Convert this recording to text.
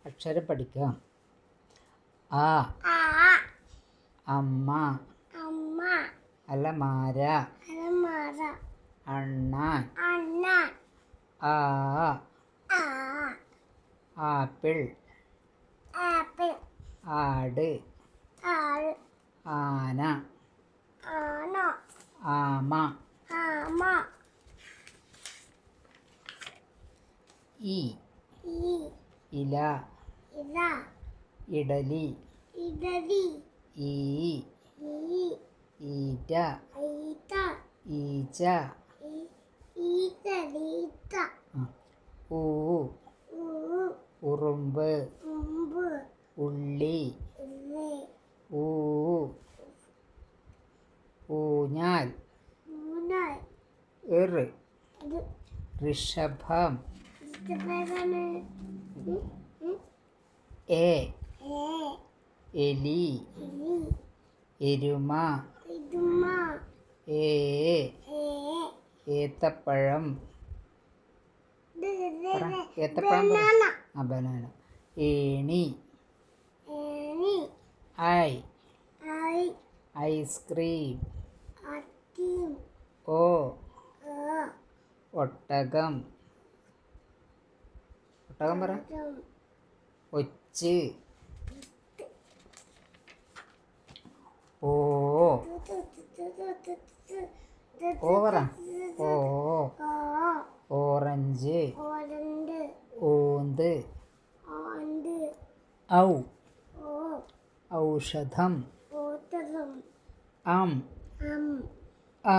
അക്ഷരം പഠിക്കാം. ആ അമ്മ, അലമാര, അണ്ണാൻ, ആ ആപ്പിൾ, ആട്, ആന, ആമ, ഇ ഇല, ഇഡലി, ഈ ഈറ്റ, ഈച്ച, ഊ ഉറുമ്പ്, ഉള്ളി, ഊ ഊഞ്ഞാൽ, ഋഷഭം, എലി, എരുമ, ഏത്തപ്പഴം, ബനാന, ഏണി, ഐസ്ക്രീം, ഒട്ടകം, പറ, ഒച്ച്, പറ, ഓറഞ്ച്, ഓന്ത്, ഔഷധം, ആ